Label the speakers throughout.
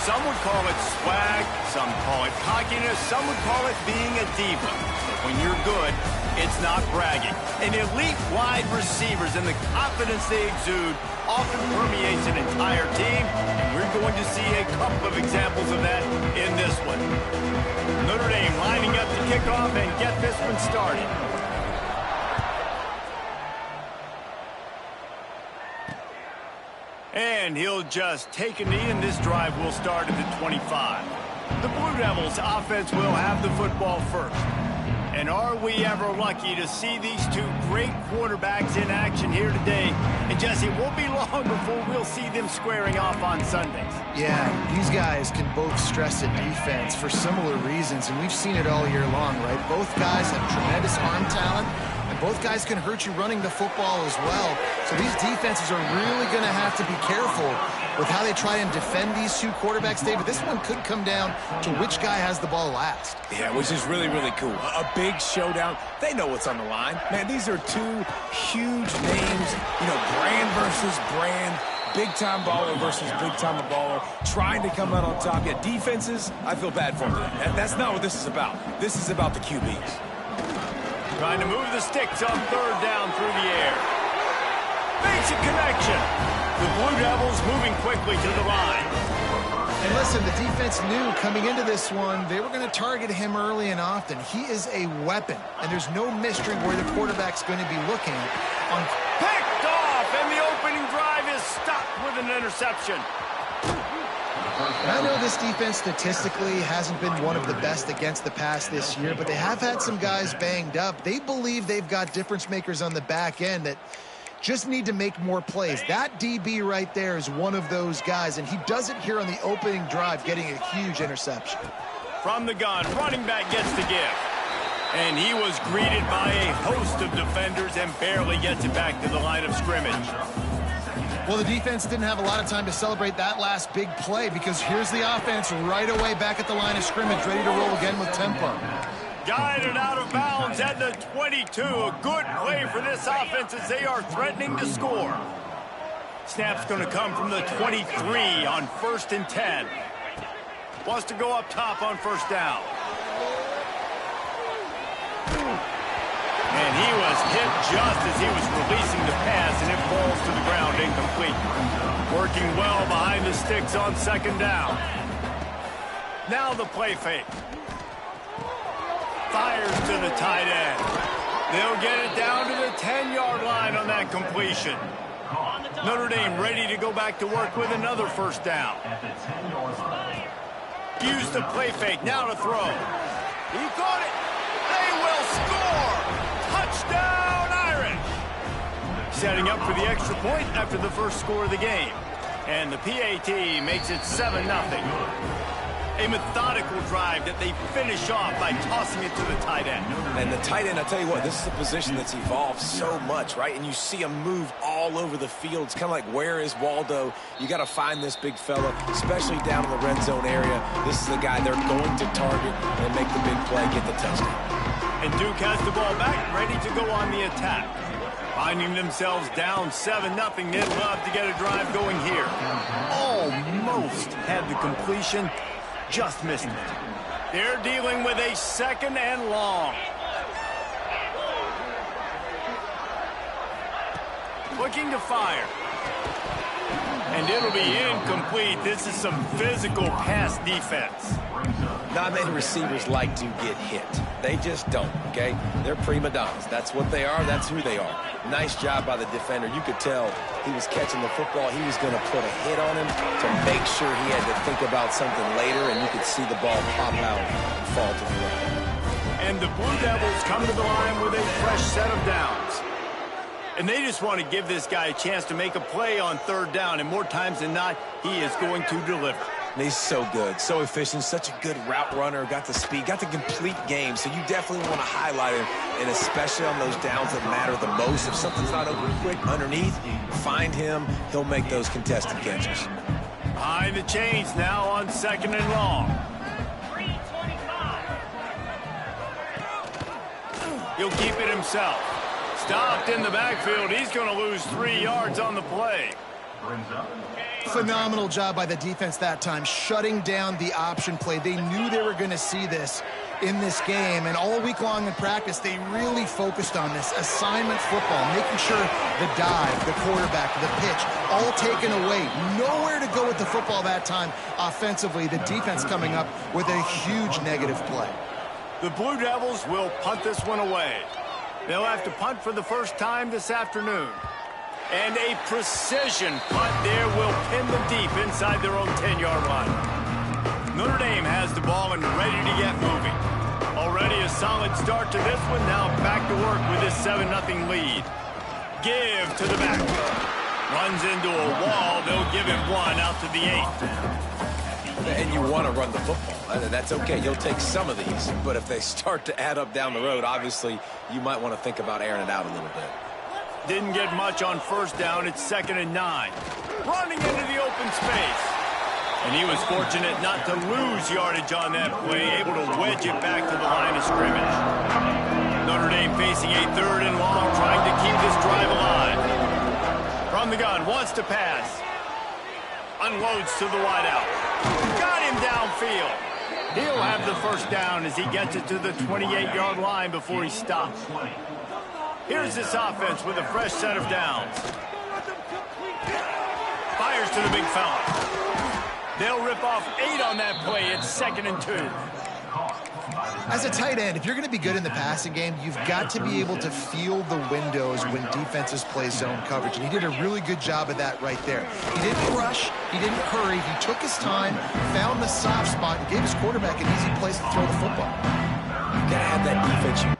Speaker 1: Some would call it swag, some call it cockiness, some would call it being a diva. When you're good, it's not bragging. And elite wide receivers and the confidence they exude often permeates an entire team, and we're going to see a couple of examples of that in this one. Notre Dame lining up to kick off and get this one started. And he'll just take a knee, and this drive will start at the 25. The Blue Devils offense will have the football first. And are we ever lucky to see these two great quarterbacks in action here today? And Jesse, it won't be long before we'll see them squaring off on Sundays.
Speaker 2: Yeah, these guys can both stress a defense for similar reasons, and we've seen it all year long, right? Both guys have tremendous arm talent, and both guys can hurt you running the football as well. So these defenses are really going to have to be careful with how they try and defend these two quarterbacks, David. This one could come down to which guy has the ball last.
Speaker 3: Yeah, which is really, really cool. A big showdown. They know what's on the line. Man, these are two huge names, you know, brand versus brand, big-time baller versus big-time baller, trying to come out on top. Yeah, defenses, I feel bad for them today. That's not what this is about. This is about the QBs.
Speaker 1: Trying to move the sticks on third down through the air. Basic connection. The Blue Devils moving quickly to the line.
Speaker 2: And listen, the defense knew coming into this one, they were going to target him early and often. He is a weapon, and there's no mystery where the quarterback's going to be looking.
Speaker 1: Picked off, and the opening drive is stopped with an interception.
Speaker 2: And I know this defense statistically hasn't been one of the best against the pass this year, but they have had some guys banged up. They believe they've got difference makers on the back end that just need to make more plays. That DB right there is one of those guys, and he does it here on the opening drive, getting a huge interception.
Speaker 1: From the gun, running back gets the gift. And he was greeted by a host of defenders and barely gets it back to the line of scrimmage.
Speaker 2: Well, the defense didn't have a lot of time to celebrate that last big play because here's the offense right away back at the line of scrimmage, ready to roll again with tempo.
Speaker 1: Guided out of bounds at the 22. A good play for this offense as they are threatening to score. Snap's going to come from the 23 on 1st and 10. Wants to go up top on first down. And he was hit just as he was releasing the pass, and it falls to the ground incomplete. Working well behind the sticks on second down. Now the play fake. Fires to the tight end. They'll get it down to the 10-yard line on that completion. Notre Dame ready to go back to work with another first down. Use the play fake, now to throw. He caught it. They will score. Touchdown, Irish. Setting up for the extra point after the first score of the game. And the PAT makes it 7-0. A methodical drive that they finish off by tossing it to the tight end.
Speaker 3: And the tight end, I tell you what, this is a position that's evolved so much, right? And you see him move all over the field. It's kind of like, where is Waldo? You got to find this big fella, especially down in the red zone area. This is the guy they're going to target and make the big play, get the touchdown.
Speaker 1: And Duke has the ball back, ready to go on the attack. Finding themselves down 7-0, they'd love to get a drive going here. Almost had the completion. Just missed it. They're dealing with a 2nd and long. Looking to fire. And it'll be incomplete. This is some physical pass defense.
Speaker 3: Not many receivers like to get hit. They just don't, okay? They're prima donnas. That's what they are. That's who they are. Nice job by the defender. You could tell he was catching the football. He was going to put a hit on him to make sure he had to think about something later, and you could see the ball pop out and fall to the ground.
Speaker 1: And the Blue Devils come to the line with a fresh set of downs. And they just want to give this guy a chance to make a play on third down, and more times than not, he is going to deliver.
Speaker 3: And he's so good, so efficient, such a good route runner, got the speed, got the complete game, so you definitely want to highlight him, and especially on those downs that matter the most. If something's not open quick underneath, find him, he'll make those contested catches.
Speaker 1: Behind the chains now on 2nd and long. He'll keep it himself. Stopped in the backfield. He's going to lose 3 yards on the play.
Speaker 2: Phenomenal job by the defense that time, shutting down the option play. They knew they were going to see this in this game, and all week long in practice, they really focused on this assignment football, making sure the dive, the quarterback, the pitch, all taken away. Nowhere to go with the football that time offensively. The defense coming up with a huge negative play.
Speaker 1: The Blue Devils will punt this one away. They'll have to punt for the first time this afternoon. And a precision punt there will pin them deep inside their own 10-yard line. Notre Dame has the ball and ready to get moving. Already a solid start to this one. Now back to work with this 7-0 lead. Give to the back. Runs into a wall. They'll give him one out to the 8.
Speaker 3: And you want to run the football. That's okay. You'll take some of these. But if they start to add up down the road, obviously you might want to think about airing it out a little bit.
Speaker 1: Didn't get much on first down. It's 2nd and 9. Running into the open space. And he was fortunate not to lose yardage on that play, able to wedge it back to the line of scrimmage. Notre Dame facing a 3rd and long, trying to keep this drive alive. From the gun, wants to pass. Unloads to the wideout. Got him downfield. He'll have the first down as he gets it to the 28-yard line before he stops. Here's this offense with a fresh set of downs. Fires to the big fella. They'll rip off 8 on that play. It's 2nd and 2.
Speaker 2: As a tight end, if you're going to be good in the passing game, you've got to be able to feel the windows when defenses play zone coverage. And he did a really good job of that right there. He didn't rush. He didn't hurry. He took his time, found the soft spot, and gave his quarterback an easy place to throw the football.
Speaker 3: You got to have that defense.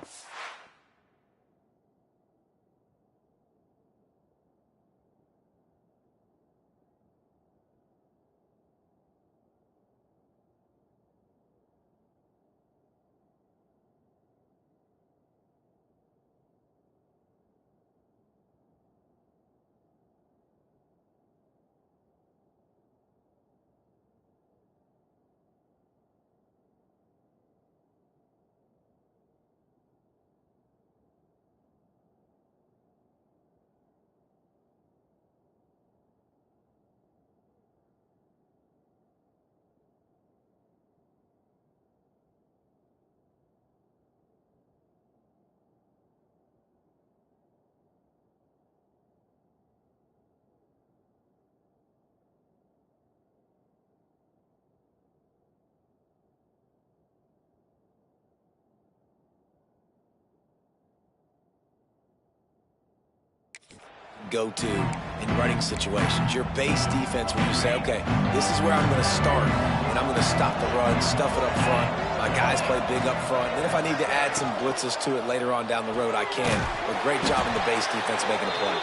Speaker 3: Go-to in running situations. Your base defense when you say, okay, this is where I'm going to start, and I'm going to stop the run, stuff it up front. My guys play big up front. Then if I need to add some blitzes to it later on down the road, I can. But great job in the base defense making a play.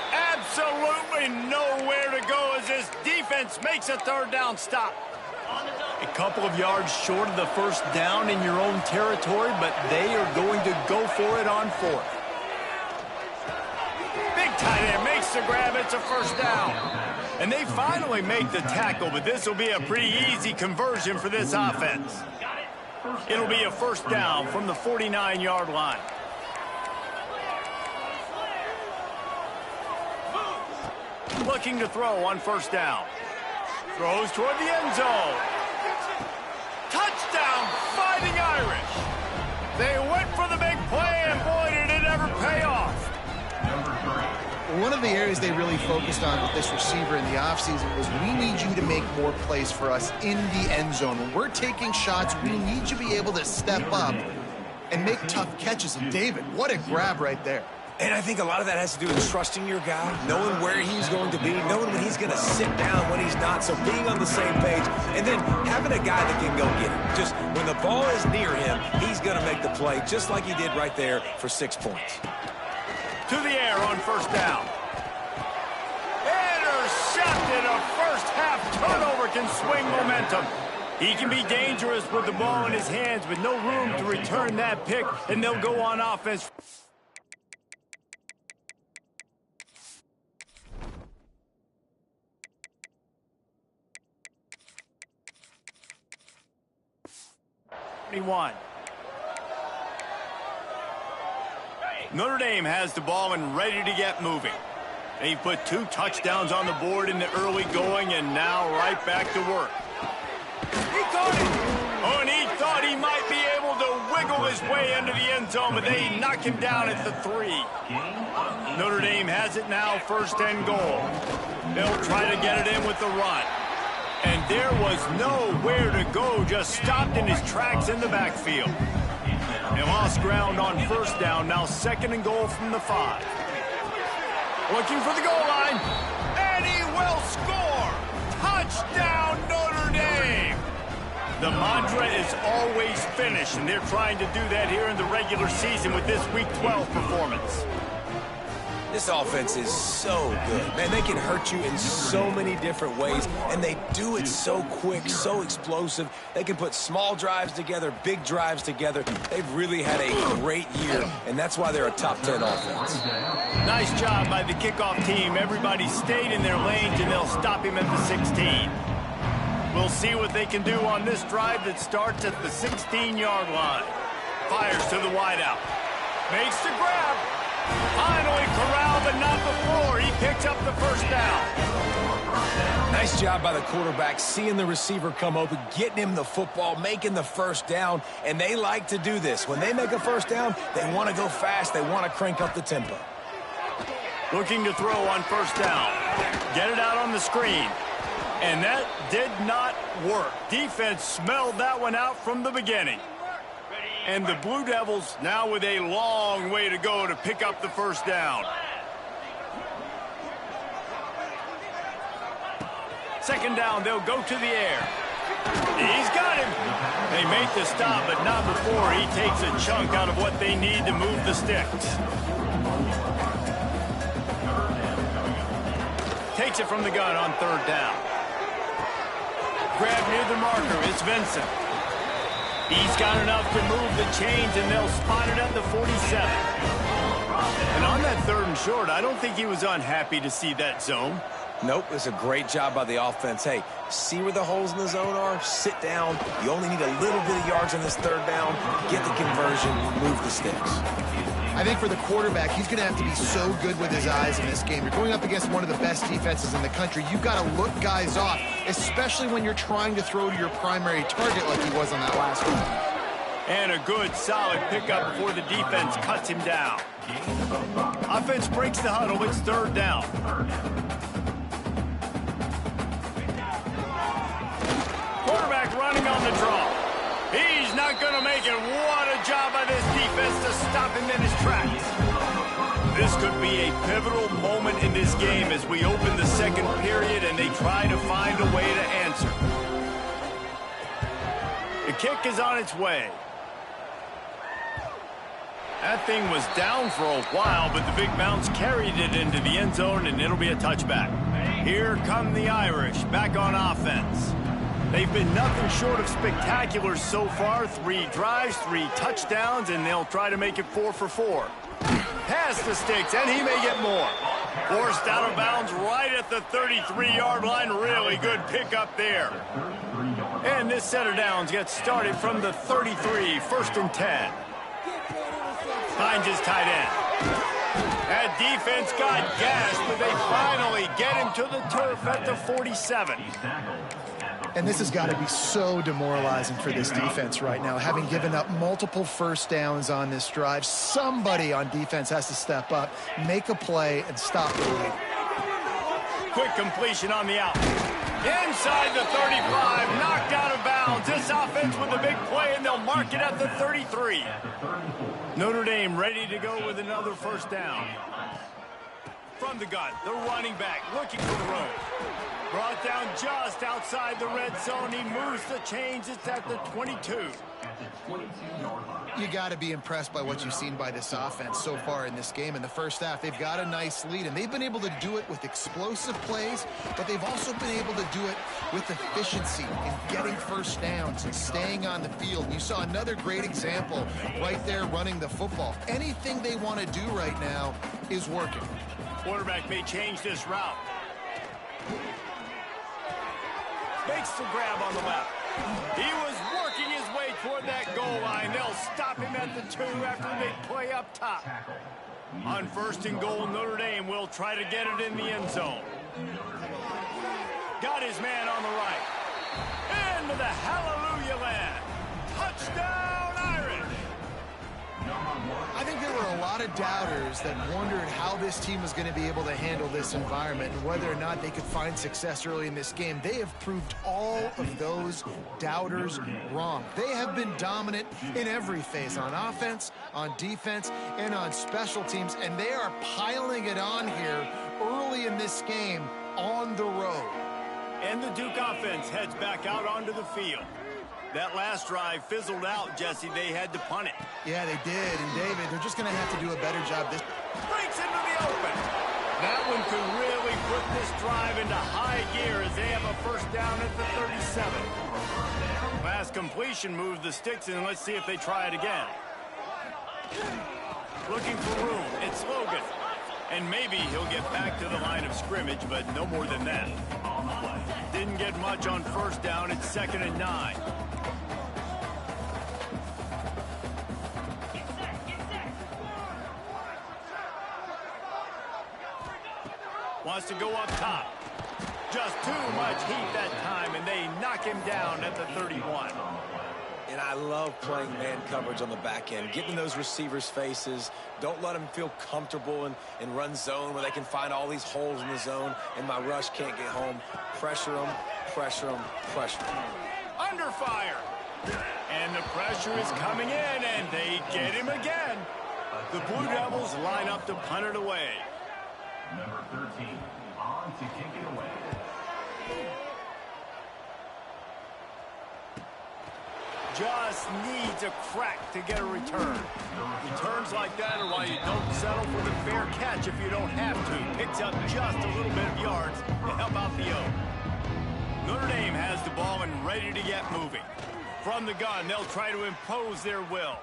Speaker 1: Absolutely nowhere to go as this defense makes a 3rd down stop. A couple of yards short of the first down in your own territory, but they are going to go for it on 4th. Big tight end makes the grab. It's a 1st down. And they finally make the tackle, but this will be a pretty easy conversion for this offense. It'll be a 1st down from the 49-yard line. Looking to throw on 1st down. Throws toward the end zone. Touchdown, Fighting Irish. They went for the big play, and boy, did it ever pay off.
Speaker 2: One of the areas they really focused on with this receiver in the offseason was we need you to make more plays for us in the end zone. When we're taking shots, we need you to be able to step up and make tough catches. And David, what a grab right there.
Speaker 3: And I think a lot of that has to do with trusting your guy, knowing where he's going to be, knowing when he's going to sit down, when he's not, so being on the same page, and then having a guy that can go get him. Just when the ball is near him, he's going to make the play, just like he did right there for 6 points.
Speaker 1: To the air on 1st down. Intercepted. A first-half turnover can swing momentum. He can be dangerous with the ball in his hands with no room to return that pick, and they'll go on offense. Notre Dame has the ball and ready to get moving. They put 2 touchdowns on the board in the early going, and now right back to work. He caught it! Oh, and he thought he might be able to wiggle his way into the end zone, but they knock him down at the 3. Notre Dame has it now, 1st and goal. They'll try to get it in with the run. And there was nowhere to go, just stopped in his tracks in the backfield. They lost ground on 1st down, now 2nd and goal from the 5. Looking for the goal line, and he will score! Touchdown, Notre Dame! The mantra is always finish, and they're trying to do that here in the regular season with this Week 12 performance.
Speaker 3: This offense is so good. Man, they can hurt you in so many different ways, and they do it so quick, so explosive. They can put small drives together, big drives together. They've really had a great year, and that's why they're a top 10 offense.
Speaker 1: Nice job by the kickoff team. Everybody stayed in their lanes, and they'll stop him at the 16. We'll see what they can do on this drive that starts at the 16-yard line. Fires to the wideout. Makes the grab. Finally corralled, but not before. He picks up the 1st down.
Speaker 3: Nice job by the quarterback, seeing the receiver come open, getting him the football, making the 1st down, and they like to do this. When they make a 1st down, they want to go fast. They want to crank up the tempo.
Speaker 1: Looking to throw on 1st down. Get it out on the screen. And that did not work. Defense smelled that one out from the beginning. And the Blue Devils now with a long way to go to pick up the 1st down. 2nd down, they'll go to the air. He's got him. They make the stop, but not before he takes a chunk out of what they need to move the sticks. Takes it from the gun on 3rd down. Grab near the marker, it's Vincent. He's got enough to move the chains, and they'll spot it at the 47. And on that 3rd and short, I don't think he was unhappy to see that zone.
Speaker 3: Nope, it's a great job by the offense. Hey, see where the holes in the zone are, sit down. You only need a little bit of yards on this 3rd down, get the conversion, move the sticks.
Speaker 2: I think for the quarterback, he's going to have to be so good with his eyes in this game. You're going up against one of the best defenses in the country. You've got to look guys off, especially when you're trying to throw to your primary target like he was on that last one.
Speaker 1: And a good, solid pickup before the defense cuts him down. Offense breaks the huddle. It's 3rd down. Quarterback running on the draw. He's not going to make it. What a job by this defense to stop him in his tracks. This could be a pivotal moment in this game as we open the 2nd period and they try to find a way to answer. The kick is on its way. That thing was down for a while, but the big bounce carried it into the end zone, and it'll be a touchback. Here come the Irish, back on offense. They've been nothing short of spectacular so far. 3 drives, 3 touchdowns, and they'll try to make it 4 for 4. Pass the sticks, and he may get more. Forced out of bounds right at the 33-yard line. Really good pickup there. And this set of downs gets started from the 33, 1st and 10. Finds his tight end. That defense got gassed, but they finally get him to the turf at the 47.
Speaker 2: And this has got to be so demoralizing for this defense right now, having given up multiple 1st downs on this drive. Somebody on defense has to step up, make a play, and stop the lead.
Speaker 1: Quick completion on the out. Inside the 35, knocked out of bounds. This offense with a big play, and they'll mark it at the 33. Notre Dame ready to go with another 1st down. From the gun, the running back looking for the road. Brought down just outside the red zone. He moves the chains. It's at the 22.
Speaker 2: You got to be impressed by what you've seen by this offense so far in this game. In the 1st half, they've got a nice lead, and they've been able to do it with explosive plays, but they've also been able to do it with efficiency in getting 1st downs and staying on the field. And you saw another great example right there running the football. Anything they want to do right now is working.
Speaker 1: Quarterback may change this route. Makes the grab on the left. He was working his way toward that goal line. They'll stop him at the 2 after they play up top. On 1st and goal, Notre Dame will try to get it in the end zone. Got his man on the right. Into the hallelujah land. Touchdown, Irish!
Speaker 2: I think there were a lot of doubters that wondered how this team was going to be able to handle this environment and whether or not they could find success early in this game. They have proved all of those doubters wrong. They have been dominant in every phase, on offense, on defense, and on special teams, and they are piling it on here early in this game on the road.
Speaker 1: And the Duke offense heads back out onto the field. That last drive fizzled out, Jesse. They had to punt it.
Speaker 2: Yeah, they did. And, David, they're just going to have to do a better job this.
Speaker 1: Breaks into the open. That one could really put this drive into high gear as they have a first down at the 37. Last completion moved the sticks, and let's see if they try it again. Looking for room. It's Logan. And maybe he'll get back to the line of scrimmage, but no more than that. Didn't get much on first down. It's 2nd and 9. Wants to go up top. Just too much heat that time, and they knock him down at the 31.
Speaker 3: And I love playing man coverage on the back end, getting those receivers' faces. Don't let them feel comfortable in run zone where they can find all these holes in the zone and my rush can't get home. Pressure them, pressure them, pressure them.
Speaker 1: Under fire. And the pressure is coming in, and they get him again. The Blue Devils line up to punt it away.
Speaker 4: Number 13, on to kick it away.
Speaker 1: Just needs a crack to get a return. Returns like that are why you don't settle for the fair catch if you don't have to. Picks up just a little bit of yards to help out the O. Notre Dame has the ball and ready to get moving. From the gun, they'll try to impose their will.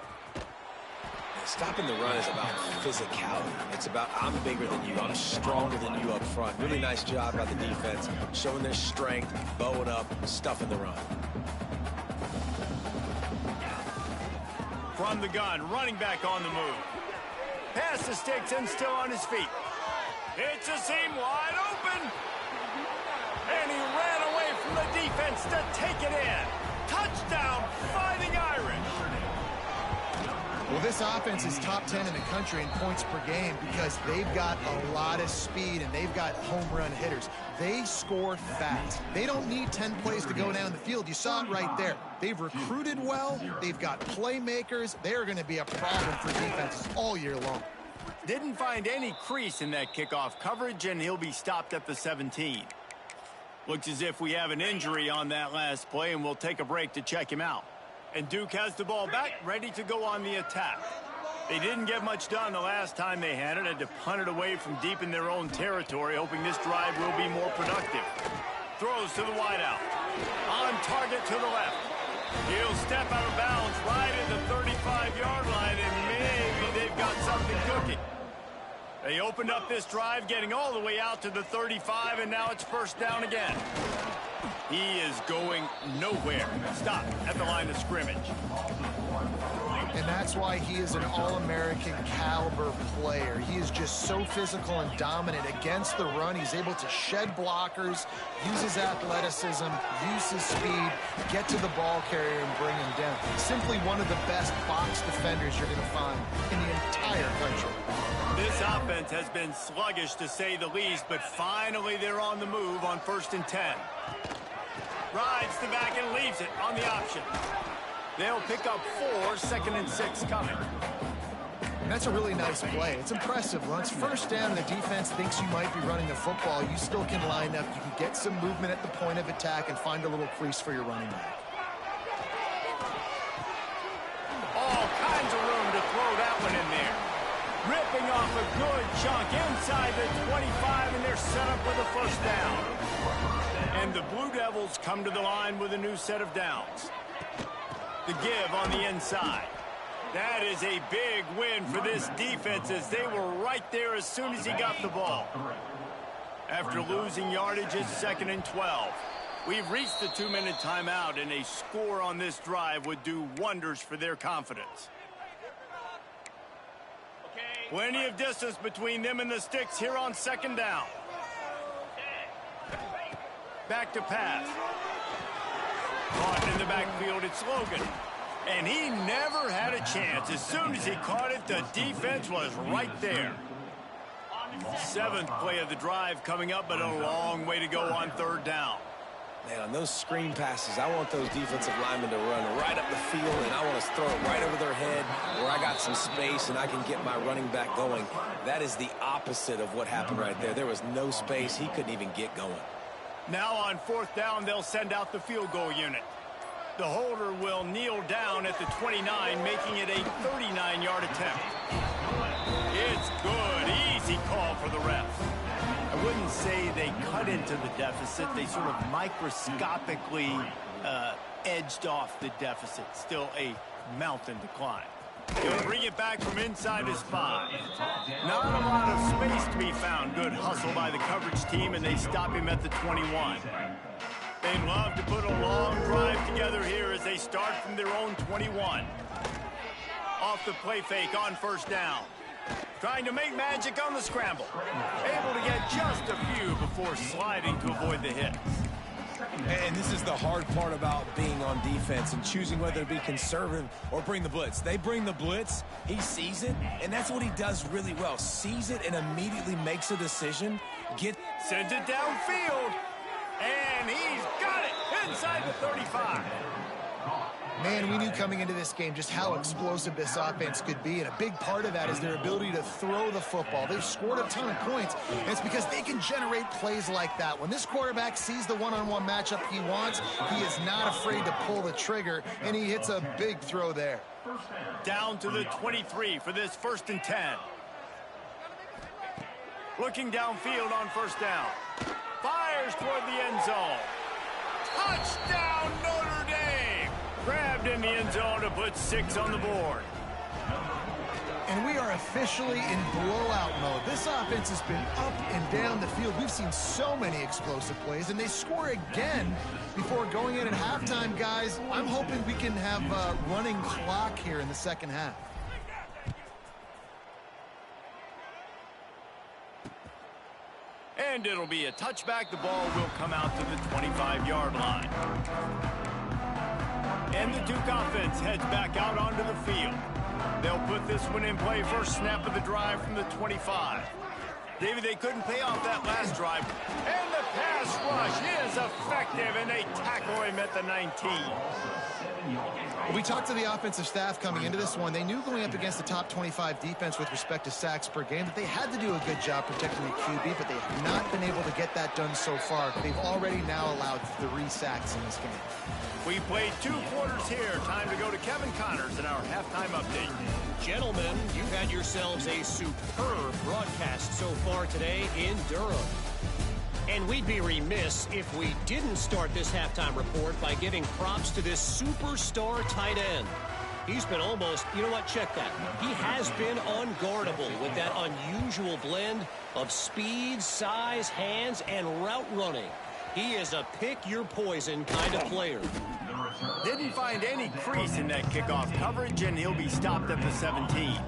Speaker 3: Stopping the run is about physicality. It's about I'm bigger than you, I'm stronger than you up front. Really nice job by the defense, showing their strength, bowing up, stuffing the run.
Speaker 1: From the gun, running back on the move. Past the sticks and still on his feet. It's a seam wide open. And he ran away from the defense to take it in. Touchdown, Fighting Irish.
Speaker 2: Well, this offense is top 10 in the country in points per game because they've got a lot of speed and they've got home run hitters. They score fast. They don't need 10 plays to go down the field. You saw it right there. They've recruited well. They've got playmakers. They're going to be a problem for defenses all year long.
Speaker 1: Didn't find any crease in that kickoff coverage, and he'll be stopped at the 17. Looks as if we have an injury on that last play, and we'll take a break to check him out. And Duke has the ball back, ready to go on the attack. They didn't get much done the last time they had it. Had to punt it away from deep in their own territory, hoping this drive will be more productive. Throws to the wideout. On target to the left. He'll step out of bounds right at the 35-yard line, and maybe they've got something cooking. They opened up this drive, getting all the way out to the 35, and now it's first down again. He is going nowhere. Stop at the line of scrimmage.
Speaker 2: And that's why he is an All-American caliber player. He is just so physical and dominant against the run. He's able to shed blockers, use his athleticism, use his speed, get to the ball carrier and bring him down. Simply one of the best box defenders you're going to find in the entire country.
Speaker 1: This offense has been sluggish to say the least, but finally they're on the move on 1st and 10. Rides the back and leaves it on the option. They'll pick up 4, 2nd and 6 coming.
Speaker 2: And that's a really nice play. It's impressive. Once first down, the defense thinks you might be running the football. You still can line up. You can get some movement at the point of attack and find a little crease for your running back.
Speaker 1: All kinds of room to throw that one in there. Ripping off a good chunk inside the 25, and they're set up with a first down. And the Blue Devils come to the line with a new set of downs. The give on the inside. That is a big win for this defense as they were right there as soon as he got the ball. After losing yardage, it's 2nd and 12. We've reached the 2-minute timeout, and a score on this drive would do wonders for their confidence.
Speaker 5: Okay,
Speaker 1: Plenty of distance between them and the sticks here on second down. Back to pass. Caught in the backfield, it's Logan. And he never had a chance. As soon as he caught it, the defense was right there. 7th play of the drive coming up, but a long way to go on third down.
Speaker 3: Man, on those screen passes, I want those defensive linemen to run right up the field, and I want to throw it right over their head where I got some space and I can get my running back going. That is the opposite of what happened right there. There was no space. He couldn't even get going.
Speaker 1: Now on 4th down, they'll send out the field goal unit. The holder will kneel down at the 29, making it a 39-yard attempt. It's good. Easy call for the ref. I wouldn't say they cut into the deficit. They sort of microscopically edged off the deficit. Still a mountain to climb. He'll bring it back from inside his 5. Not a lot of space to be found. Good hustle by the coverage team, and they stop him at the 21. They'd love to put a long drive together here as they start from their own 21. Off the play fake on 1st down. Trying to make magic on the scramble. Able to get just a few before sliding to avoid the hit.
Speaker 3: And this is the hard part about being on defense and choosing whether to be conservative or bring the blitz. They bring the blitz, he sees it, and that's what he does really well. Sees it and immediately makes a decision.
Speaker 1: Sends it downfield. And he's got it inside the 35.
Speaker 2: Man, we knew coming into this game just how explosive this offense could be, and a big part of that is their ability to throw the football. They've scored a ton of points, and it's because they can generate plays like that. When this quarterback sees the one-on-one matchup he wants, he is not afraid to pull the trigger, and he hits a big throw there.
Speaker 1: Down to the 23 for this 1st and 10. Looking downfield on 1st down. Fires toward the end zone. Touchdown, Notre Dame! Grabbed in the end zone to put 6 on the board.
Speaker 2: And we are officially in blowout mode. This offense has been up and down the field. We've seen so many explosive plays, and they score again before going in at halftime, guys. I'm hoping we can have a running clock here in the second half.
Speaker 1: And it'll be a touchback. The ball will come out to the 25-yard line. And the Duke offense heads back out onto the field. They'll put this one in play. First snap of the drive from the 25. David, they couldn't pay off that last drive. And the pass rush is effective, and they tackle him at the 19.
Speaker 2: We talked to the offensive staff coming into this one. They knew going up against the top 25 defense with respect to sacks per game that they had to do a good job protecting the QB, but they have not been able to get that done so far. They've already now allowed 3 sacks in this game.
Speaker 1: We played 2 quarters here. Time to go to Kevin Connors in our halftime update.
Speaker 5: Gentlemen, you've had yourselves a superb broadcast so far today in Durham. And we'd be remiss if we didn't start this halftime report by giving props to this superstar tight end. He's been almost, you know what, check that. He has been unguardable with that unusual blend of speed, size, hands, and route running. He is a pick-your-poison kind of player.
Speaker 1: Didn't find any crease in that kickoff coverage, and he'll be stopped at the 17.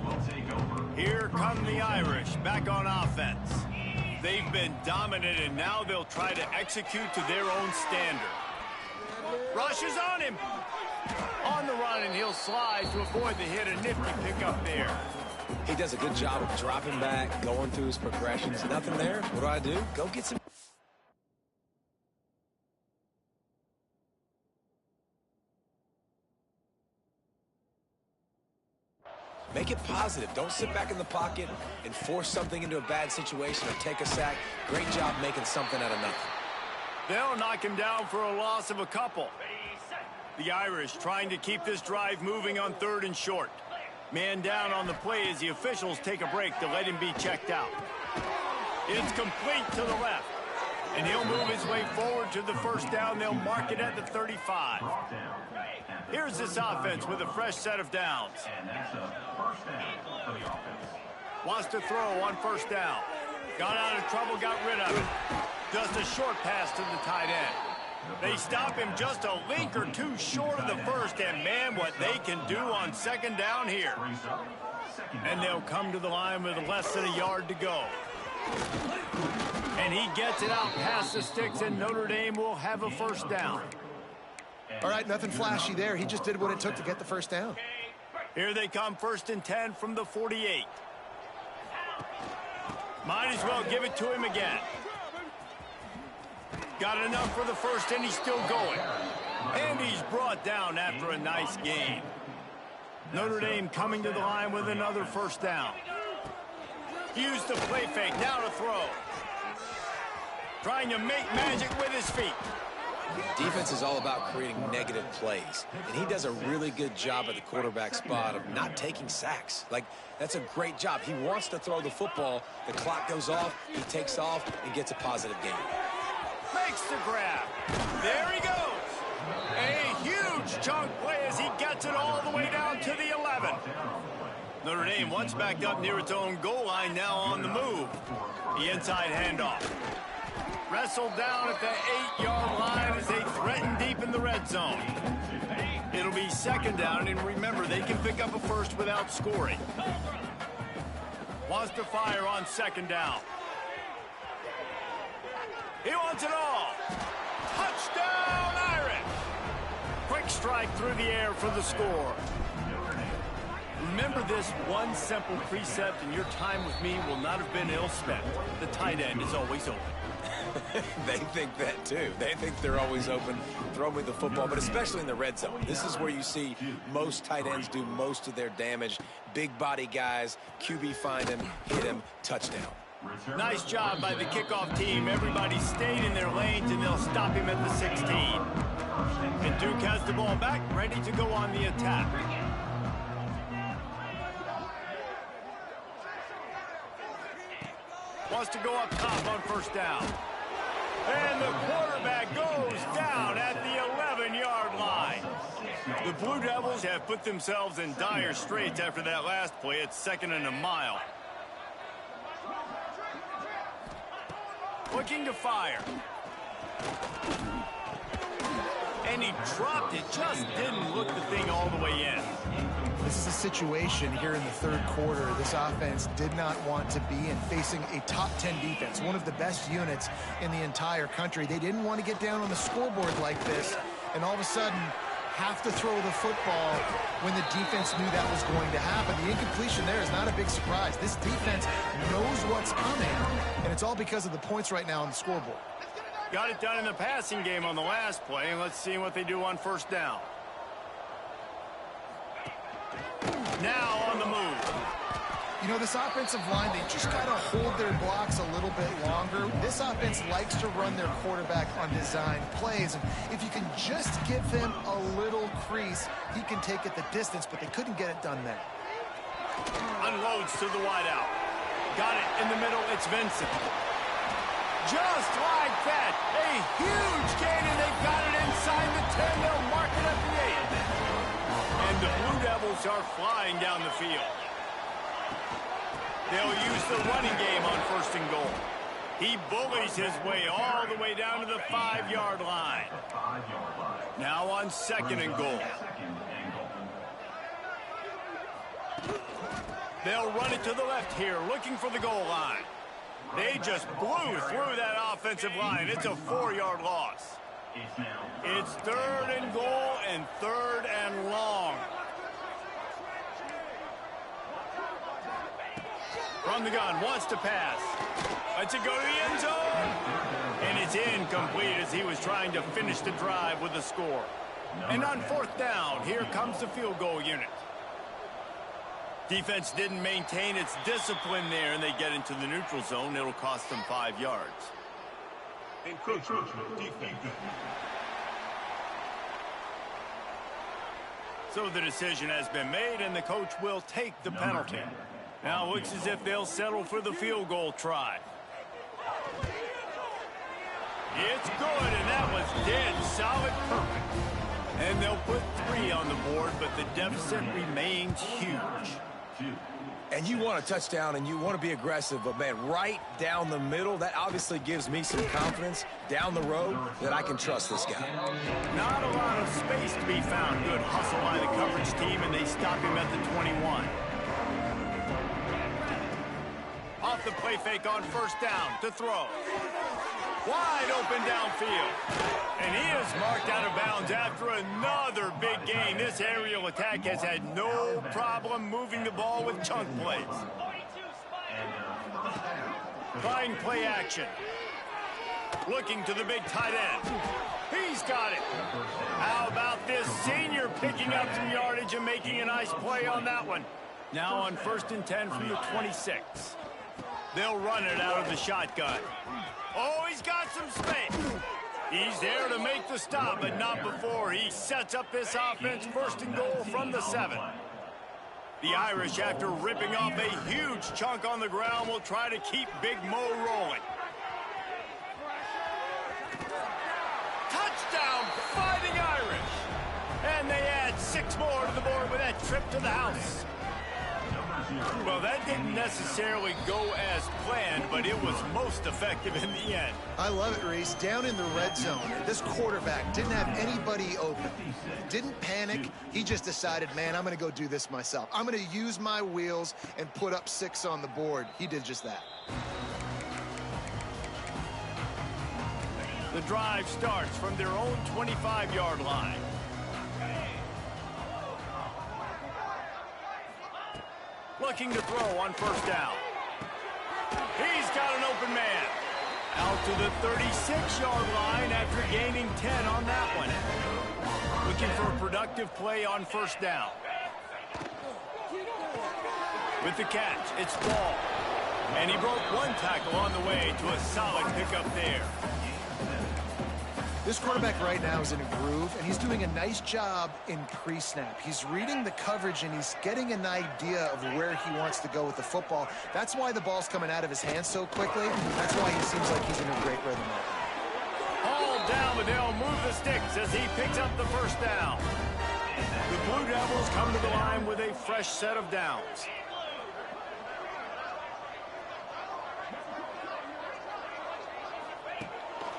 Speaker 1: Here come the Irish back on offense. They've been dominant, and now they'll try to execute to their own standard. Rush is on him. On the run, and he'll slide to avoid the hit. A nifty pickup there.
Speaker 3: He does a good job of dropping back, going through his progressions. Nothing there. What do? Go get some. Make it positive. Don't sit back in the pocket and force something into a bad situation or take a sack. Great job making something out of nothing.
Speaker 1: They'll knock him down for a loss of a couple. The Irish trying to keep this drive moving on 3rd and short. Man down on the play as the officials take a break to let him be checked out. It's complete to the left. And he'll move his way forward to the 1st down. They'll mark it at the 35. Here's this offense with a fresh set of downs. Wants to throw on 1st down. Got out of trouble, got rid of it. Just a short pass to the tight end. They stop him just a link or 2 short of the 1st, and man, what they can do on 2nd down here. And they'll come to the line with less than a yard to go. And he gets it out past the sticks, and Notre Dame will have a first down.
Speaker 2: All right, nothing flashy there. He just did what it took to get the first down.
Speaker 1: Here they come, 1st and 10 from the 48. Might as well give it to him again. Got enough for the first, and he's still going. And he's brought down after a nice gain. Notre Dame coming to the line with another first down. Use the play fake, now to throw. Trying to make magic with his feet.
Speaker 3: Defense is all about creating negative plays, and he does a really good job at the quarterback spot of not taking sacks. Like, that's a great job. He wants to throw the football. The clock goes off, he takes off, and gets a positive gain.
Speaker 1: Makes the grab. There he goes. A huge chunk play as he gets it all the way down to the 11. Notre Dame once backed up near its own goal line, now on the move. The inside handoff. Wrestled down at the 8-yard line as they threaten deep in the red zone. It'll be 2nd down, and remember, they can pick up a first without scoring. Wants to fire on 2nd down. He wants it all. Touchdown, Irish! Quick strike through the air for the score. Remember this one simple precept, and your time with me will not have been ill spent. The tight end is always open.
Speaker 3: They think that too. They think they're always open. Throw me the football, but especially in the red zone. This is where you see most tight ends do most of their damage. Big body guys, QB find him, hit him, touchdown.
Speaker 1: Nice job by the kickoff team. Everybody stayed in their lanes, and they'll stop him at the 16. And Duke has the ball back, ready to go on the attack. Wants to go up top on 1st down. And the quarterback goes down at the 11-yard line. The Blue Devils have put themselves in dire straits after that last play. It's 2nd and a mile. Looking to fire. And he dropped it. Just didn't look the thing all the way in.
Speaker 2: This is a situation here in the 3rd quarter this offense did not want to be in, facing a top 10 defense, one of the best units in the entire country. They didn't want to get down on the scoreboard like this, and all of a sudden have to throw the football when the defense knew that was going to happen. The incompletion there is not a big surprise. This defense knows what's coming, and it's all because of the points right now on the scoreboard.
Speaker 1: Got it done in the passing game on the last play, and let's see what they do on 1st down. Now on the move.
Speaker 2: You know, this offensive line, they just got to hold their blocks a little bit longer. This offense likes to run their quarterback on design plays. And if you can just give him a little crease, he can take it the distance, but they couldn't get it done there.
Speaker 1: Unloads to the wideout. Got it in the middle. It's Vincent. Just like that. A huge gain, and they've got it inside the 10. They'll mark it at the 8. And the Blue Devils are flying down the field. They'll use the running game on 1st and goal. He bullies his way all the way down to the 5-yard line. Now on 2nd and goal. They'll run it to the left here, looking for the goal line. They just blew through that offensive line. It's a 4-yard loss. It's 3rd and goal and 3rd and long. From the gun, wants to pass. Lets it go to the end zone. And it's incomplete as he was trying to finish the drive with a score. And on 4th down, here comes the field goal unit. Defense didn't maintain its discipline there, and they get into the neutral zone. It'll cost them 5 yards. So the decision has been made, and the coach will take the penalty. Now it looks as if they'll settle for the field goal try. It's good, and that was dead solid perfect. And they'll put 3 on the board, but the deficit remains huge.
Speaker 3: And you want a touchdown, and you want to be aggressive, but, man, right down the middle, that obviously gives me some confidence down the road that I can trust this guy.
Speaker 1: Not a lot of space to be found. Good hustle by the coverage team, and they stop him at the 21. play fake on first down to throw. Wide open downfield. And he is marked out of bounds after another big gain. This aerial attack has had no problem moving the ball with chunk plays. Trying play action. Looking to the big tight end. He's got it. How about this senior picking up some yardage and making a nice play on that one? Now on 1st and 10 from the 26. They'll run it out of the shotgun. Oh, he's got some space. He's there to make the stop, but not before he sets up this offense. 1st and goal from the 7. The Irish, after ripping off a huge chunk on the ground, will try to keep Big Mo rolling. Touchdown, Fighting Irish! And they add 6 more to the board with that trip to the house. Well, that didn't necessarily go as planned, but it was most effective in the end.
Speaker 2: I love it, Reese. Down in the red zone, this quarterback didn't have anybody open. Didn't panic. He just decided, man, I'm going to go do this myself. I'm going to use my wheels and put up 6 on the board. He did just that.
Speaker 1: The drive starts from their own 25-yard line. Looking to throw on first down. He's got an open man. Out to the 36-yard line after gaining 10 on that one. Looking for a productive play on first down. With the catch, it's Ball. And he broke 1 tackle on the way to a solid pickup there.
Speaker 2: This quarterback right now is in a groove, and he's doing a nice job in pre-snap. He's reading the coverage, and he's getting an idea of where he wants to go with the football. That's why the ball's coming out of his hands so quickly. That's why he seems like he's in a great rhythm.
Speaker 1: All down, but they'll move the sticks as he picks up the first down. The Blue Devils come to the line with a fresh set of downs.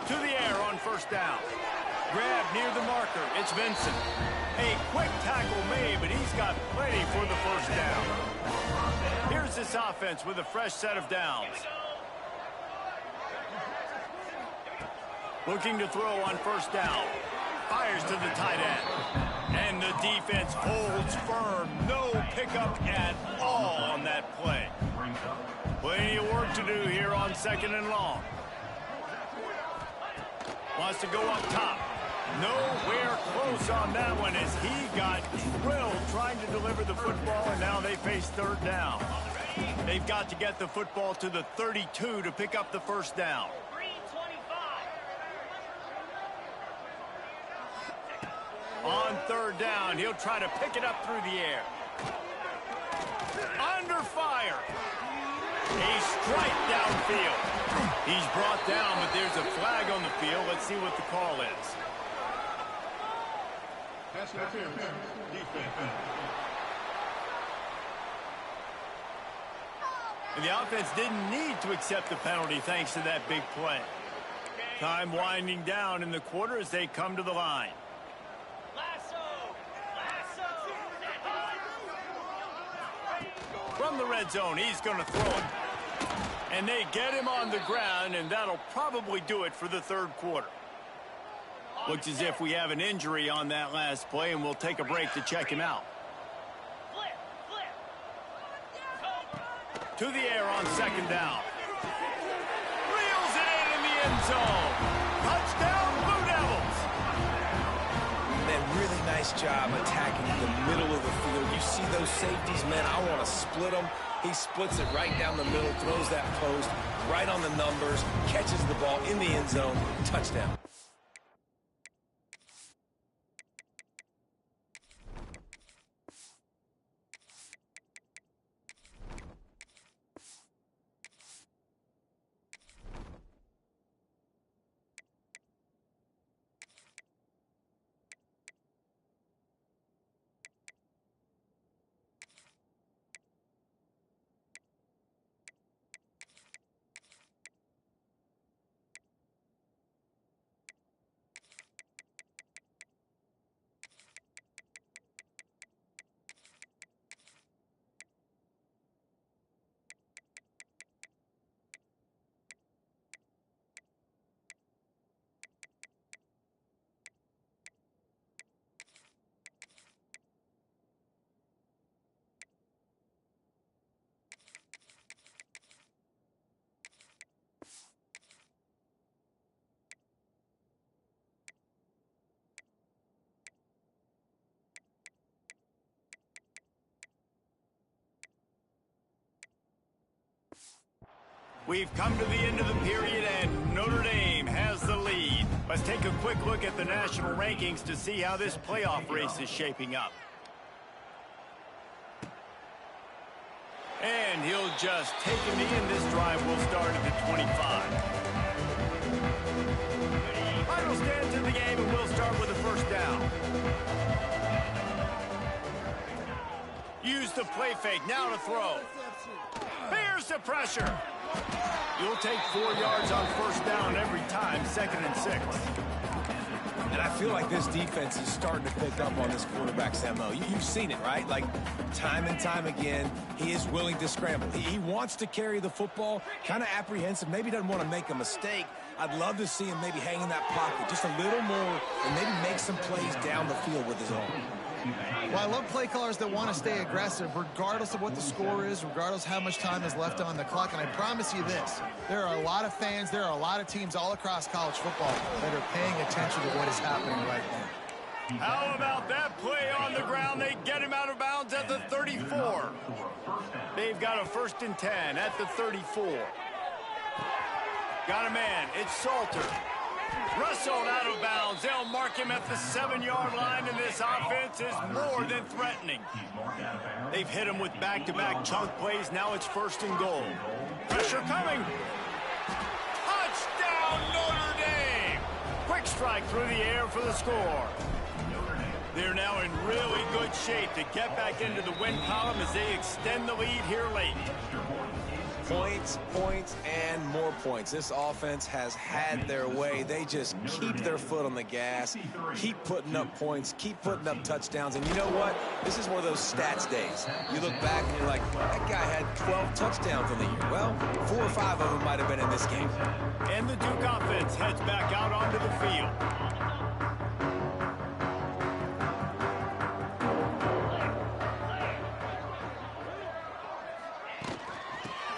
Speaker 1: To the air on first down. Grab near the marker. It's Vincent. A quick tackle made, but he's got plenty for the first down. Here's this offense with a fresh set of downs. Looking to throw on first down. Fires to the tight end. And the defense holds firm. No pickup at all on that play. Plenty of work to do here on 2nd and long. Wants to go up top. Nowhere close on that one as he got drilled trying to deliver the football, and now they face 3rd down. They've got to get the football to the 32 to pick up the first down. On 3rd down, he'll try to pick it up through the air. Under fire. A strike downfield. He's brought down, but there's a flag on the field. Let's see what the call is. And the offense didn't need to accept the penalty thanks to that big play. Time winding down in the quarter as they come to the line. From the red zone, he's going to throw it. And they get him on the ground, and that'll probably do it for the 3rd quarter. Looks as if we have an injury on that last play, and we'll take a break to check him out. To the air on 2nd down. Reels it in the end zone. Touchdown, Blue Devils.
Speaker 3: Man, really nice job attacking the middle of the field. You see those safeties, man, I want to split them. He splits it right down the middle, throws that post, right on the numbers, catches the ball in the end zone, touchdown.
Speaker 1: We've come to the end of the period, and Notre Dame has the lead. Let's take a quick look at the national rankings to see how this playoff race is shaping up. And he'll just take him in. This drive will start at the 25. Final stands in the game, and we'll start with a first down. Use the play fake. Now to throw. Here's the pressure. You'll take 4 yards on first down every time, 2nd and 6.
Speaker 3: And I feel like this defense is starting to pick up on this quarterback's MO. You've seen it, right? Like, time and time again, he is willing to scramble. He wants to carry the football, kind of apprehensive, maybe doesn't want to make a mistake. I'd love to see him maybe hang in that pocket just a little more and maybe make some plays down the field with his arm.
Speaker 2: Well, I love play callers that want to stay aggressive regardless of what the score is, regardless how much time is left on the clock. And I promise you this, there are a lot of fans, there are a lot of teams all across college football that are paying attention to what is happening right now.
Speaker 1: How about that play on the ground? They get him out of bounds at the 34. They've got a 1st and 10 at the 34. Got a man. It's Salter. Wrestled out of bounds. They'll mark him at the 7-yard line, and this offense is more than threatening. They've hit him with back-to-back chunk plays. Now it's 1st and goal. Pressure coming. Touchdown, Notre Dame! Quick strike through the air for the score. They're now in really good shape to get back into the win column as they extend the lead here late.
Speaker 3: Points, points, and more points. This offense has had their way. They just keep their foot on the gas, keep putting up points, keep putting up touchdowns. And you know what? This is one of those stats days. You look back and you're like, that guy had 12 touchdowns in the year. Well, 4 or 5 of them might have been in this game.
Speaker 1: And the Duke offense heads back out onto the field.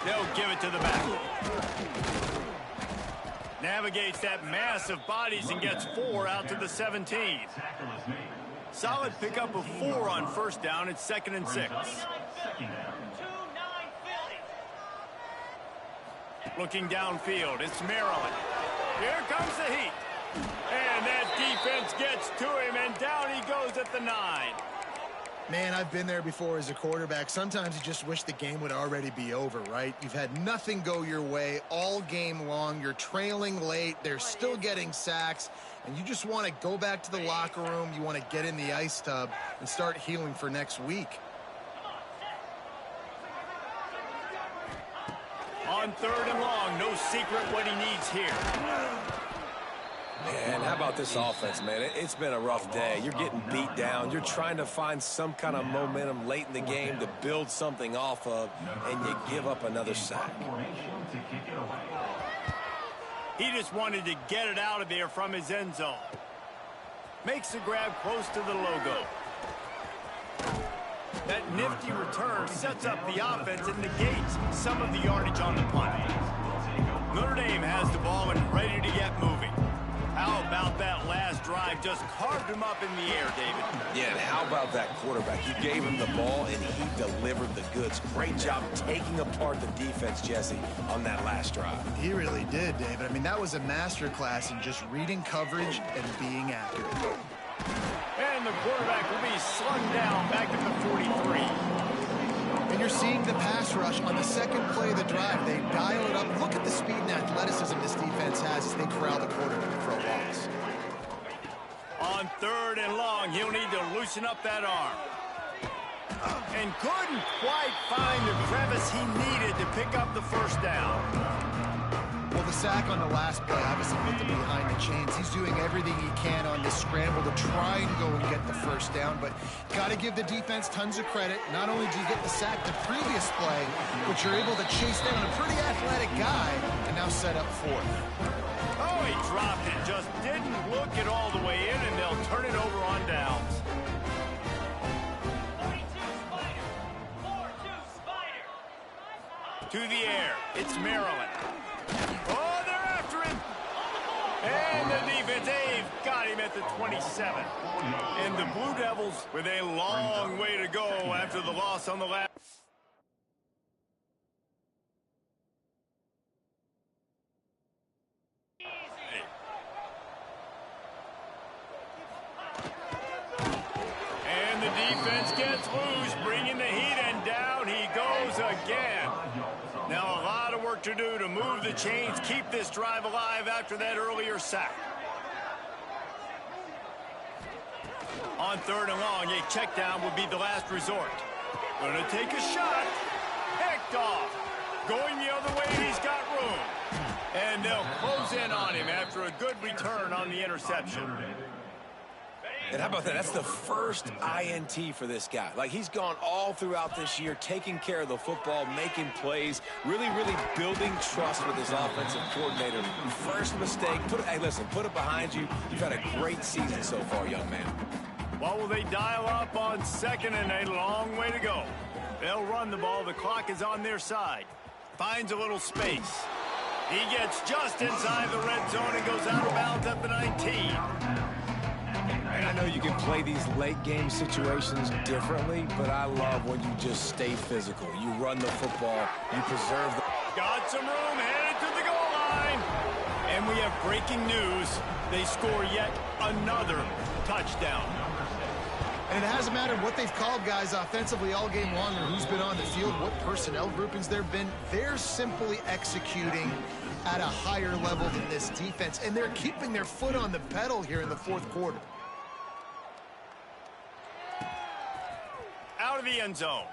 Speaker 1: They'll give it to the back. Navigates that mass of bodies and gets 4 out to the 17. Solid pickup of 4 on first down. It's 2nd and 6. Looking downfield, it's Maryland. Here comes the heat. And that defense gets to him, and down he goes at the 9.
Speaker 2: Man, I've been there before as a quarterback. Sometimes you just wish the game would already be over, right? You've had nothing go your way all game long. You're trailing late. They're still getting sacks. And you just want to go back to the locker room. You want to get in the ice tub and start healing for next week.
Speaker 1: On 3rd and long, no secret what he needs here.
Speaker 3: Man, how about this offense, man? It's been a rough day. You're getting beat down. You're trying to find some kind of momentum late in the game to build something off of, and you give up another sack.
Speaker 1: He just wanted to get it out of there from his end zone. Makes the grab close to the logo. That nifty return sets up the offense and negates some of the yardage on the punt. Notre Dame has the ball and ready to get moving. How about that last drive? Just carved him up in the air, David.
Speaker 3: Yeah, and how about that quarterback? You gave him the ball, and he delivered the goods. Great job taking apart the defense, Jesse, on that last drive.
Speaker 2: He really did, David. I mean, that was a masterclass in just reading coverage and being accurate.
Speaker 1: And the quarterback will be slung down back at the 43.
Speaker 2: And you're seeing the pass rush on the second play of the drive. They dial it up. Look at the speed and athleticism this defense has as they corral the quarterback for a loss.
Speaker 1: On 3rd and long, he'll need to loosen up that arm. And couldn't quite find the crevice he needed to pick up the first down.
Speaker 2: Well, the sack on the last play obviously put them behind the chains. He's doing everything he can on this scramble to try and go and get the first down, but got to give the defense tons of credit. Not only do you get the sack the previous play, but you're able to chase down a pretty athletic guy and now set up 4th.
Speaker 1: Oh, he dropped it. Just didn't look it all the way in, and they'll turn it over on downs.
Speaker 6: 42 Spider.
Speaker 1: To the air. It's Maryland. Oh, they're after him. And the defense, they've got him at the 27. And the Blue Devils with a long way to go after the loss on the last. work to do to move the chains, keep this drive alive after that earlier sack. On 3rd and long, a check down would be the last resort. Gonna take a shot. Picked off. Going the other way, he's got room. And they'll close in on him after a good return on the interception.
Speaker 3: And how about that? That's the first INT for this guy. Like, he's gone all throughout this year, taking care of the football, making plays, really building trust with his offensive coordinator. First mistake, hey, listen, put it behind you. You've had a great season so far, young man.
Speaker 1: What will they dial up on 2nd and a long way to go? They'll run the ball. The clock is on their side. Finds a little space. He gets just inside the red zone and goes out of bounds at the 19.
Speaker 3: And I know you can play these late game situations differently, but I love when you just stay physical. You run the football, you preserve the...
Speaker 1: Got some room, headed to the goal line. And we have breaking news. They score yet another touchdown.
Speaker 2: And it hasn't mattered what they've called guys offensively all game long or who's been on the field, what personnel groupings there have been. They're simply executing at a higher level than this defense, and they're keeping their foot on the pedal here in the 4th quarter.
Speaker 1: Out of the end zone.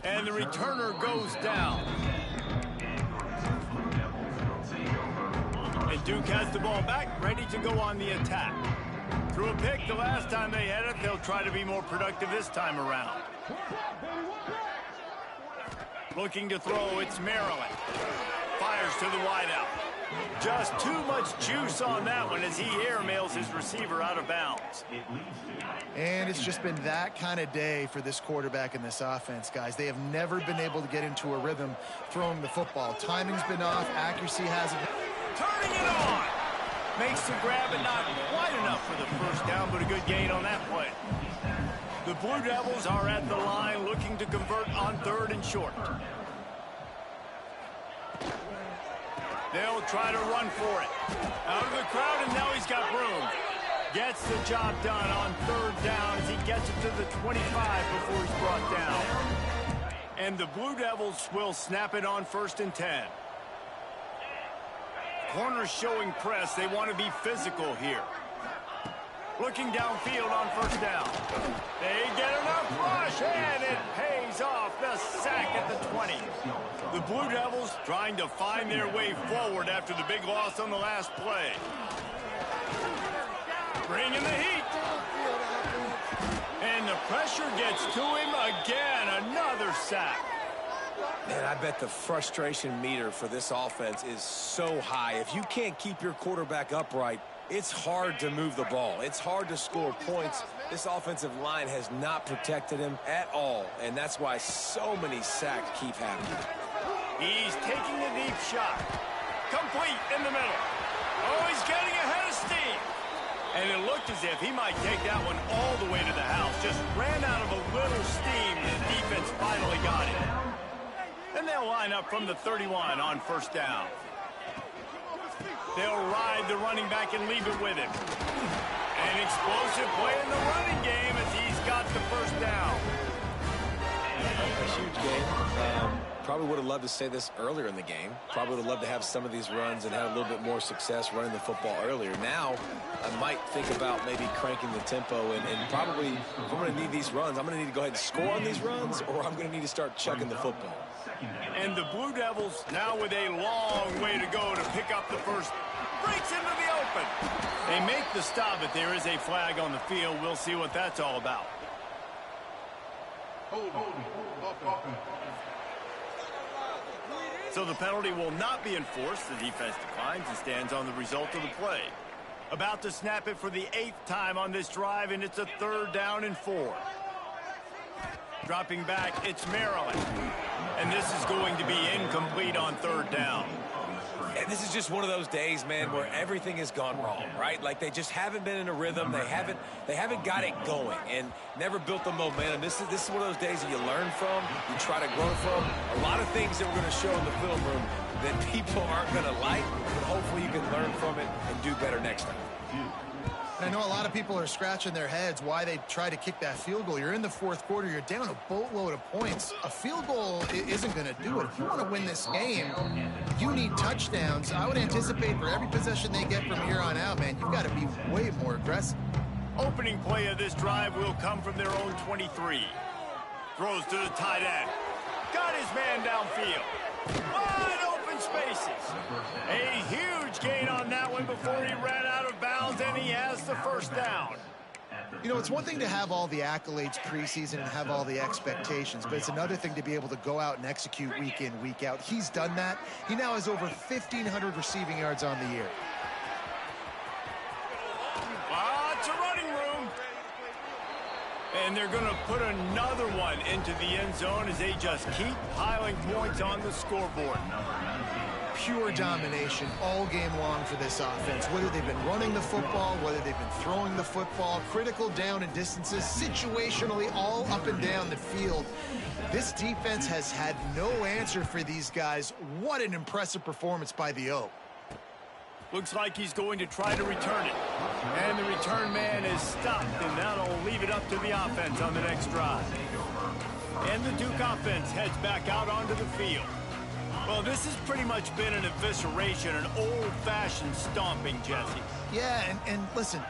Speaker 1: And the returner goes down. And Duke has the ball back, ready to go on the attack. Threw a pick the last time they had it. They'll try to be more productive this time around. Looking to throw, it's Maryland. Fires to the wideout. Just too much juice on that one as he airmails his receiver out of bounds.
Speaker 2: And it's just been that kind of day for this quarterback and this offense, guys. They have never been able to get into a rhythm throwing the football. Timing's been off. Accuracy hasn't been.
Speaker 1: Turning it on. Makes the grab, but not quite enough for the first down, but a good gain on that play. The Blue Devils are at the line looking to convert on 3rd and short. They'll try to run for it. Out of the crowd, and now he's got room. Gets the job done on 3rd down as he gets it to the 25 before he's brought down. And the Blue Devils will snap it on 1st and 10. Corners showing press. They want to be physical here. Looking downfield on 1st down. They get enough rush, and it pays off. The sack at the 20. The Blue Devils trying to find their way forward after the big loss on the last play. Bringing the heat. And the pressure gets to him again. Another sack.
Speaker 3: Man, I bet the frustration meter for this offense is so high. If you can't keep your quarterback upright, it's hard to move the ball. It's hard to score points. This offensive line has not protected him at all, and that's why so many sacks keep happening.
Speaker 1: He's taking a deep shot. Complete in the middle. Oh, he's getting ahead of steam. And it looked as if he might take that one all the way to the house. Just ran out of a little steam. The defense finally got it. And they'll line up from the 31 on 1st down. They'll ride the running back and leave it with him. An explosive play in the running game as he's got the 1st down.
Speaker 3: A huge game. Probably would have loved to say this earlier in the game. Probably would have loved to have some of these runs and had a little bit more success running the football earlier. Now, I might think about maybe cranking the tempo and probably, if I'm going to need these runs, I'm going to need to go ahead and score on these runs, or I'm going to need to start chucking the football.
Speaker 1: And the Blue Devils now with a long way to go to pick up the first. Breaks into the open. They make the stop, but there is a flag on the field. We'll see what that's all about. So the penalty will not be enforced. The defense declines and stands on the result of the play. About to snap it for the 8th time on this drive, and it's a 3rd down and 4. Dropping back, it's Maryland. And this is going to be incomplete on 3rd down.
Speaker 3: And this is just one of those days, man, where everything has gone wrong, right? Like, they just haven't been in a rhythm. They haven't got it going and never built the momentum. This is one of those days that you learn from, you try to grow from. A lot of things that we're going to show in the film room that people aren't going to like, but hopefully you can learn from it and do better next time.
Speaker 2: And I know a lot of people are scratching their heads why they try to kick that field goal. You're in the fourth quarter. You're down a boatload of points. A field goal isn't going to do it. If you want to win this game, you need touchdowns. I would anticipate for every possession they get from here on out, man, you've got to be way more aggressive.
Speaker 1: Opening play of this drive will come from their own 23. Throws to the tight end. Got his man downfield. Wide open spaces. A huge gain on that one before he ran out of bounds, and he has the first down.
Speaker 2: You know, it's one thing to have all the accolades preseason and have all the expectations, but it's another thing to be able to go out and execute week in, week out. He's done that. He now has over 1,500 receiving yards on the year.
Speaker 1: Lots of running room. And they're going to put another one into the end zone as they just keep piling points on the scoreboard.
Speaker 2: Pure domination all game long for this offense. Whether they've been running the football, whether they've been throwing the football, critical down and distances, situationally all up and down the field. This defense has had no answer for these guys. What an impressive performance by the O.
Speaker 1: Looks like he's going to try to return it. And the return man is stopped, and that'll leave it up to the offense on the next drive. And the Duke offense heads back out onto the field. Well, this has pretty much been an evisceration, an old-fashioned stomping, Jesse.
Speaker 2: Yeah, and listen,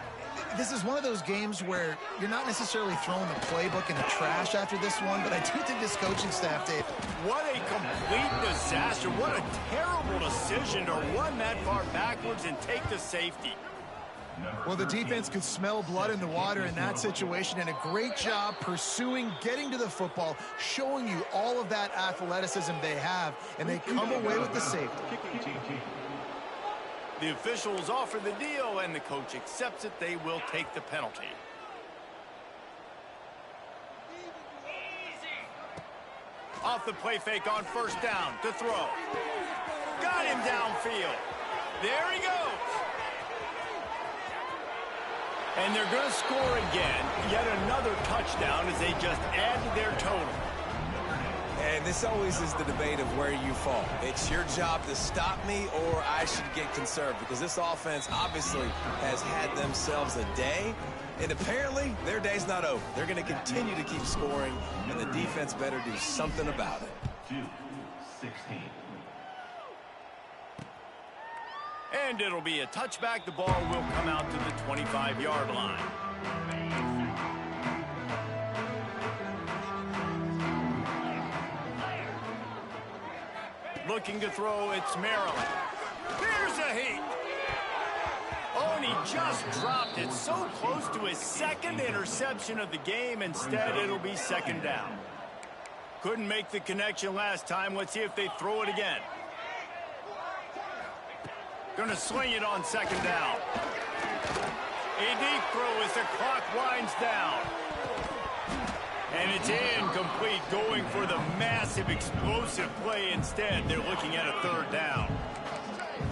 Speaker 2: this is one of those games where you're not necessarily throwing the playbook in the trash after this one, but I do think this coaching staff, Dave.
Speaker 1: What a complete disaster. What a terrible decision to run that far backwards and take the safety.
Speaker 2: Well, the defense could smell blood in the water in that situation, and a great job pursuing, getting to the football, showing you all of that athleticism they have, and they come away with the safety.
Speaker 1: The officials offer the deal, and the coach accepts it. They will take the penalty. Off the play fake on first down to throw. Got him downfield. There he goes. And they're going to score again. Yet another touchdown as they just add to their total.
Speaker 3: And this always is the debate of where you fall. It's your job to stop me, or I should get conserved, because this offense obviously has had themselves a day, and apparently their day's not over. They're going to continue to keep scoring, and the defense better do something about it.
Speaker 4: 2-16.
Speaker 1: And it'll be a touchback. The ball will come out to the 25-yard line. Looking to throw, it's Maryland. Here's a heat. Oh, and he just dropped it so close to his second interception of the game. Instead, it'll be second down. Couldn't make the connection last time. Let's see if they throw it again. Gonna sling it on second down. A deep throw as the clock winds down. And it's incomplete, going for the massive explosive play instead. They're looking at a third down.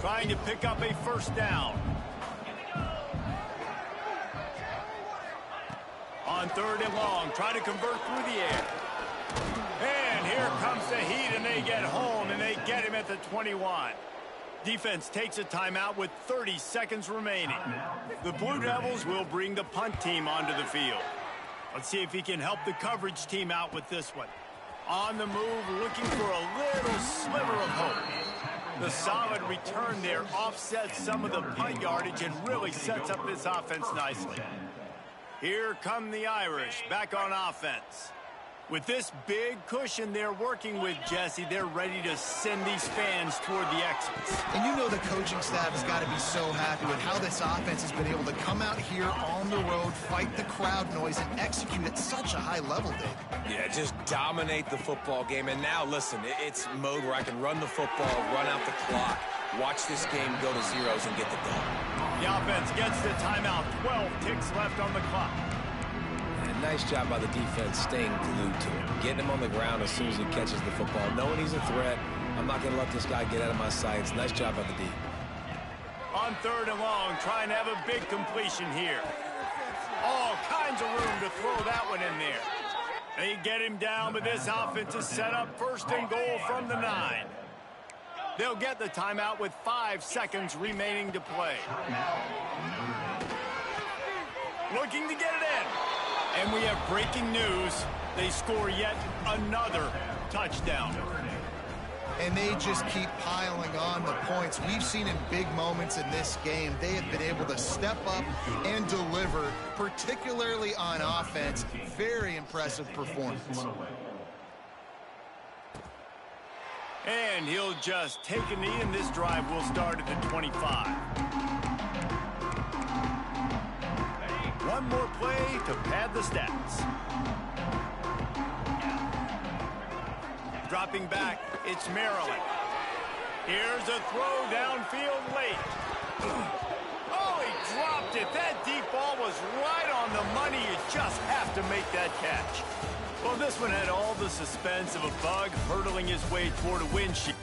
Speaker 1: Trying to pick up a first down. On third and long, try to convert through the air. And here comes the heat, and they get home, and they get him at the 21. Defense takes a timeout with 30 seconds remaining. The Blue Devils will bring the punt team onto the field. Let's see if he can help the coverage team out with this one. On the move, looking for a little sliver of hope. The solid return there offsets some of the punt yardage and really sets up this offense nicely. Here come the Irish back on offense. With this big cushion they're working with, Jesse, they're ready to send these fans toward the exits.
Speaker 2: And you know the coaching staff has got to be so happy with how this offense has been able to come out here on the road, fight the crowd noise, and execute at such a high level, Dave.
Speaker 3: Yeah, just dominate the football game. And now, listen, it's mode where I can run the football, run out the clock, watch this game go to zeros and get the done.
Speaker 1: The offense gets the timeout. 12 ticks left on the clock.
Speaker 3: Nice job by the defense staying glued to him, getting him on the ground as soon as he catches the football, knowing he's a threat. I'm not going to let this guy get out of my sights. Nice job by the D.
Speaker 1: On third and long, trying to have a big completion here. All kinds of room to throw that one in there. They get him down, but this offense is set up first and goal from the 9. They'll get the timeout with 5 seconds remaining to play. looking to get it in. And we have breaking news. They score yet another touchdown.
Speaker 2: And they just keep piling on the points. We've seen in big moments in this game, they have been able to step up and deliver, particularly on offense. Very impressive performance.
Speaker 1: And he'll just take a knee, and this drive will start at the 25. One more play to pad the stats. Dropping back, it's Maryland. Here's a throw downfield late. Oh, he dropped it. That deep ball was right on the money. You just have to make that catch. Well, this one had all the suspense of a bug hurtling his way toward a windshield.